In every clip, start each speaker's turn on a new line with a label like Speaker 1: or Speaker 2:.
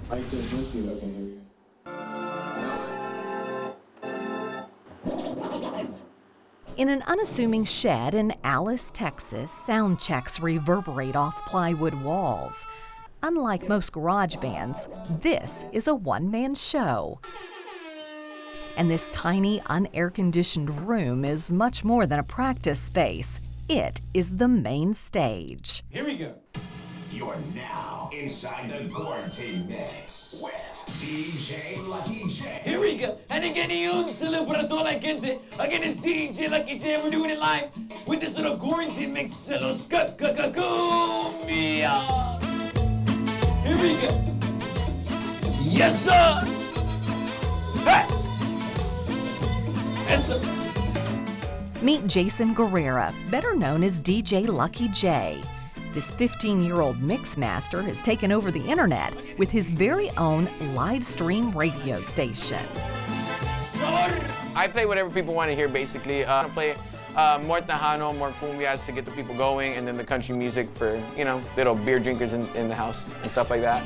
Speaker 1: I just went to okay, here we go.
Speaker 2: In an unassuming shed in Alice, Texas, sound checks reverberate off plywood walls. Unlike most garage bands, this is a one-man show. And this tiny, unair-conditioned room is much more than a practice space. It is the main stage.
Speaker 1: Here we go.
Speaker 3: You're now inside the quarantine mix with DJ Lucky J.
Speaker 4: Here we go. And again, un saludo para toda la gente. Again, it's DJ Lucky J. We're doing it live with this little quarantine mix. Se los cumbia. Here we go. Yes, sir. Hey. Yes, sir.
Speaker 2: Meet Jason Guerra, better known as DJ Lucky J. This 15-year-old mix master has taken over the internet with his very own live stream radio station.
Speaker 5: I play whatever people want to hear, basically. I play more tejano, more cumbias to get the people going, and then the country music for, you know, little beer drinkers in the house and stuff like that.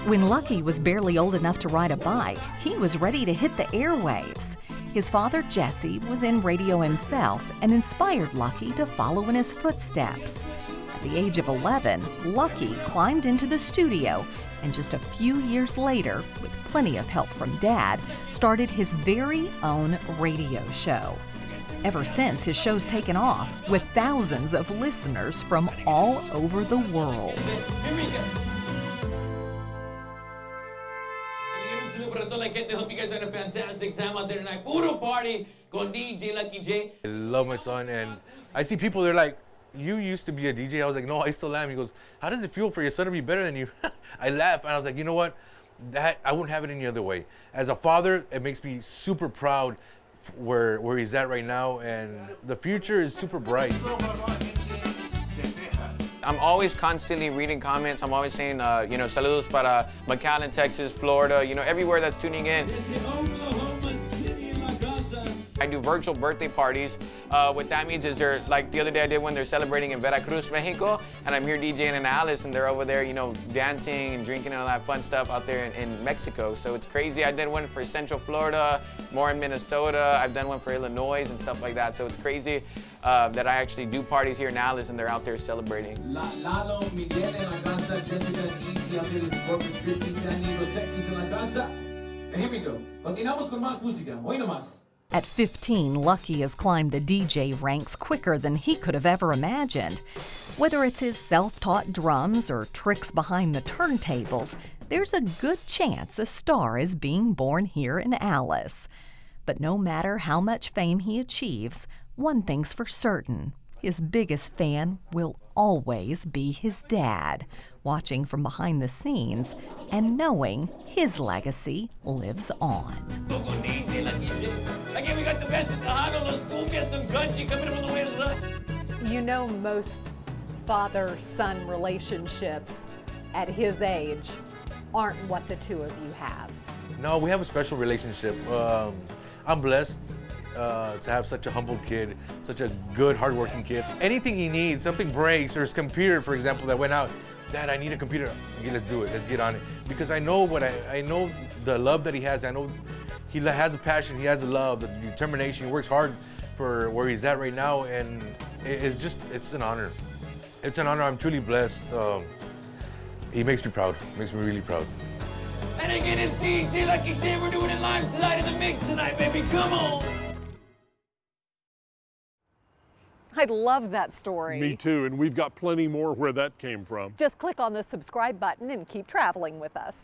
Speaker 2: When Lucky was barely old enough to ride a bike, he was ready to hit the airwaves. His father, Jesse, was in radio himself and inspired Lucky to follow in his footsteps. At the age of 11, Lucky climbed into the studio and just a few years later, with plenty of help from Dad, started his very own radio show. Ever since, his show's taken off with thousands of listeners from all over the world.
Speaker 4: Here we go. Hope you guys had a fantastic time out there tonight. Puro party con DJ Lucky J.
Speaker 6: I love my son, and I see people, they're like, you used to be a DJ. I was like, no, I still am. He goes, how does it feel for your son to be better than you? I laugh, and I was like, you know what? That I wouldn't have it any other way. As a father, it makes me super proud where he's at right now, and the future is super bright.
Speaker 5: I'm always constantly reading comments. I'm always saying, you know, saludos para McAllen, Texas, Florida, you know, everywhere that's tuning in. I do virtual birthday parties. What that means is they're, like the other day I did one, they're celebrating in Veracruz, Mexico, and I'm here DJing in Alice, and they're over there, you know, dancing and drinking and all that fun stuff out there in Mexico. So it's crazy. I did one for Central Florida, more in Minnesota. I've done one for Illinois and stuff like that. So it's crazy that I actually do parties here in Alice, and they're out there celebrating.
Speaker 1: Lalo, Miguel en la casa, Jessica and Easy out there in Corpus Christi, San Diego, Texas en la casa. And here we go. Continuamos con más música. Hoy nomás.
Speaker 2: At 15, Lucky has climbed the DJ ranks quicker than he could have ever imagined. Whether it's his self-taught drums or tricks behind the turntables, there's a good chance a star is being born here in Alice. But no matter how much fame he achieves, one thing's for certain: his biggest fan will always be his dad, watching from behind the scenes and knowing his legacy lives on.
Speaker 4: Again, we got the best in Tejano, Los Cumbias, some country coming up on the way to love.
Speaker 7: You know, most father-son relationships at his age aren't what the two of you have.
Speaker 6: No, we have a special relationship. I'm blessed to have such a humble kid, such a good, hardworking kid. Anything he needs, something breaks, or his computer, for example, that went out. Dad, I need a computer. Okay, let's do it. Let's get on it. Because I know I know the love that he has. I know he has a passion. He has a love, the determination. He works hard for where he's at right now, and it's an honor. It's an honor. I'm truly blessed. He makes me proud. Makes me really proud.
Speaker 4: And again, it's DJ Lucky J. We're doing it live tonight in the mix tonight, baby. Come on.
Speaker 7: I love that story.
Speaker 8: Me too, and we've got plenty more where that came from.
Speaker 7: Just click on the subscribe button and keep traveling with us.